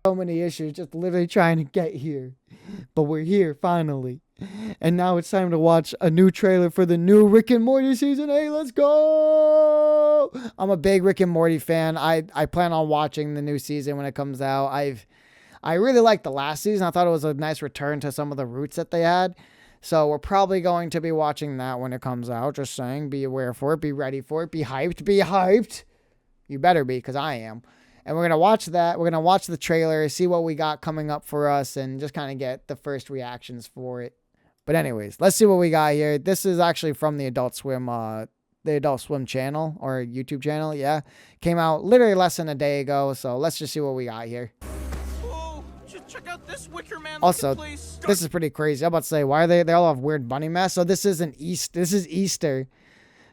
So many issues just literally trying to get here. But we're here finally. And now it's time to watch a new trailer for the new Rick and Morty season 8. Let's go! I'm a big Rick and Morty fan. I plan on watching the new season when it comes out. I really liked the last season. I thought it was a nice return to some of the roots that they had. So we're probably going to be watching that when it comes out. Just saying, be aware for it, be ready for it, be hyped, be hyped. You better be, because I am. And we're going to watch that. We're going to watch the trailer, see what we got coming up for us, and just kind of get the first reactions for it. But anyways, let's see what we got here. This is actually from the Adult Swim channel or YouTube channel. Yeah. Came out literally less than a day ago. So let's just see what we got here. Whoa, check out this Wicker Man. Also, this is pretty crazy. I'm about to say, why are they all have weird bunny masks? So this is Easter.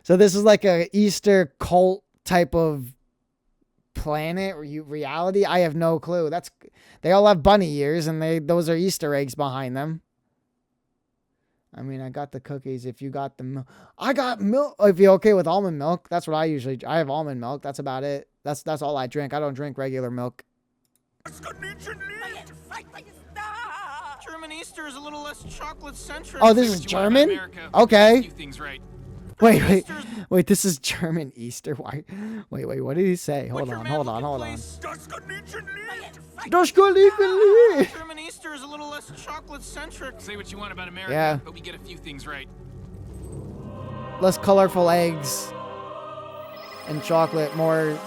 So this is like a Easter cult type of planet or reality. I have no clue. They all have bunny ears, and those are Easter eggs behind them. I mean, I got the cookies. If you got the milk, I got milk. If you're okay with almond milk, that's what I have almond milk. That's about it. That's all I drink. I don't drink regular milk. German Easter is a little less chocolate centric. Oh, this is German? Okay. Wait, this is German Easter. Why? Wait, what did he say? Hold on. German Easter is a little less chocolate centric. Say what you want about America, yeah, but we get a few things right. Less colorful eggs and chocolate, more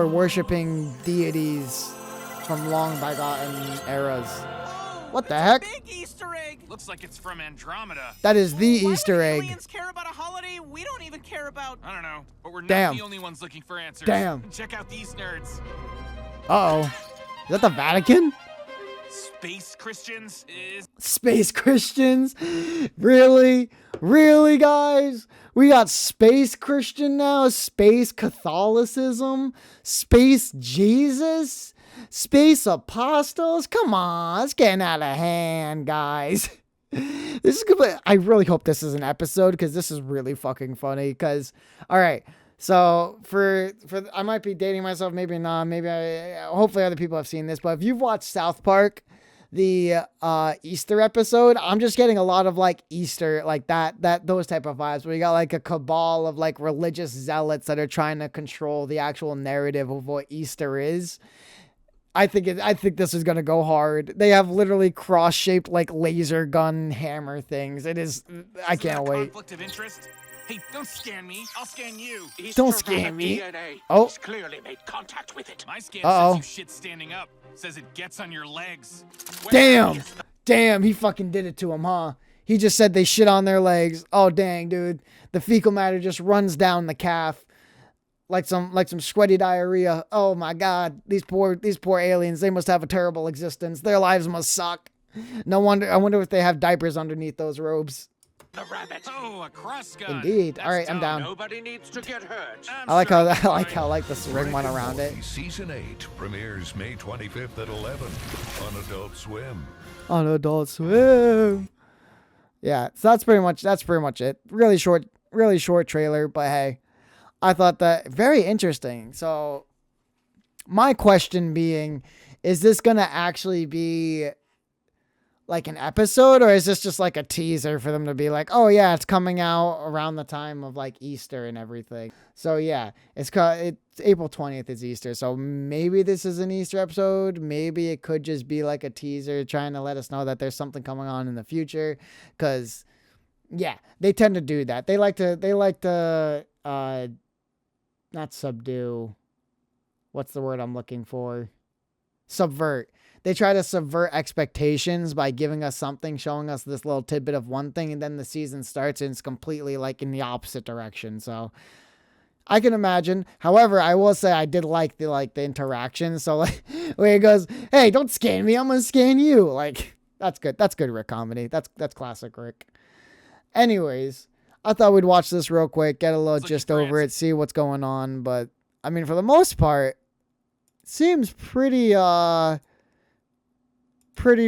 worshiping deities from long bygone eras. What the heck? Big Easter egg. Looks like it's from Andromeda. That is the Easter egg. Aliens care about a holiday we don't even care about. I don't know, but we're not Damn. the only ones looking for answers. Damn. Check out these nerds. Uh-oh. Is that the Vatican? Space Christians is... Space Christians? Really? Really, guys? We got Space Christian now? Space Catholicism? Space Jesus? Space Apostles? Come on, it's getting out of hand, guys. This is good. I really hope this is an episode, because this is really fucking funny. Because, all right, so for I might be dating myself, maybe not. Maybe hopefully other people have seen this. But if you've watched South Park, the Easter episode, I'm just getting a lot of like Easter, like those type of vibes, where you got like a cabal of like religious zealots that are trying to control the actual narrative of what Easter is. I think this is gonna go hard. They have literally cross-shaped like laser gun hammer things. It is. I can't wait. Conflict of interest? Hey, don't scan me. I'll scan you. Don't scan me. DNA. Oh. He's clearly made contact with it. My scan Uh-oh. says you shit standing up. Says it gets on your legs. Damn, he fucking did it to him, huh? He just said they shit on their legs. Oh dang, dude. The fecal matter just runs down the calf. Like some sweaty diarrhea. Oh my god, these poor aliens, they must have a terrible existence. Their lives must suck. No wonder. I wonder if they have diapers underneath those robes. The rabbit. Oh, a cross gun. Indeed. That's all right, I'm dumb. down. Nobody needs to get hurt. I like how the ring went around it. Season 8 premieres May 25th at 11 on Adult Swim. On Adult Swim. Yeah, so that's pretty much it. Really short trailer, but hey, I thought that very interesting. So my question being, is this going to actually be like an episode, or is this just like a teaser for them to be like, oh yeah, it's coming out around the time of like Easter and everything? So yeah, it's April 20th is Easter. So maybe this is an Easter episode. Maybe it could just be like a teaser trying to let us know that there's something coming on in the future. Cause yeah, they tend to do that. They like to not subdue. What's the word I'm looking for? Subvert. They try to subvert expectations by giving us something, showing us this little tidbit of one thing, and then the season starts and it's completely like in the opposite direction. So I can imagine. However, I will say I did like the interaction. So like where he goes, "Hey, don't scan me. I'm gonna scan you." Like that's good. That's good Rick comedy. That's classic Rick. Anyways, I thought we'd watch this real quick, get a little gist over it, see what's going on. But I mean, for the most part, it seems pretty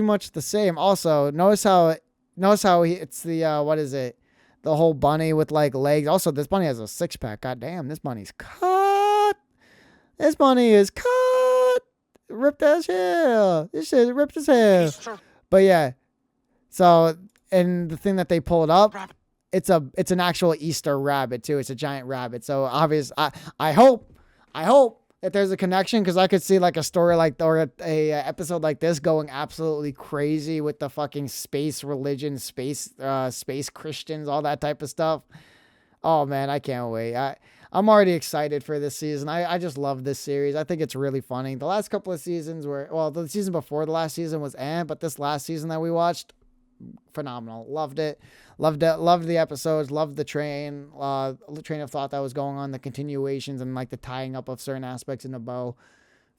much the same. Also, notice how it's the what is it? The whole bunny with like legs. Also, this bunny has a 6-pack. God damn, this bunny's cut. This bunny is cut. ripped as hell. This shit ripped as hell. Easter But yeah, so and the thing that they pulled up, rabbit. it's an actual Easter rabbit too. It's a giant rabbit. So obvious. I hope that there's a connection, because I could see like a story like, or a episode like this going absolutely crazy with the fucking space religion, space Christians, all that type of stuff. Oh man, I can't wait. I'm already excited for this season. I just love this series. I think it's really funny. The last couple of seasons were, well, the season before the last season was but this last season that we watched, phenomenal. Loved it. Loved the episodes. Loved the train of thought that was going on, the continuations, and like the tying up of certain aspects in the bow.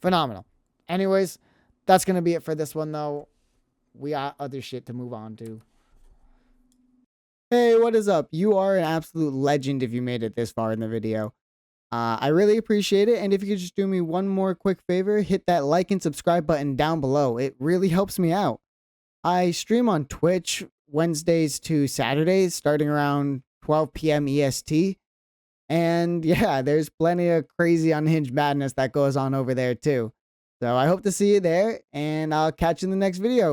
Phenomenal. Anyways, that's gonna be it for this one though. We got other shit to move on to. Hey, what is up? You are an absolute legend if you made it this far in the video. I really appreciate it, and if you could just do me one more quick favor, hit that like and subscribe button down below. It really helps me out. I stream on Twitch Wednesdays to Saturdays, starting around 12 p.m. EST. And yeah, there's plenty of crazy unhinged madness that goes on over there too. So I hope to see you there, and I'll catch you in the next video.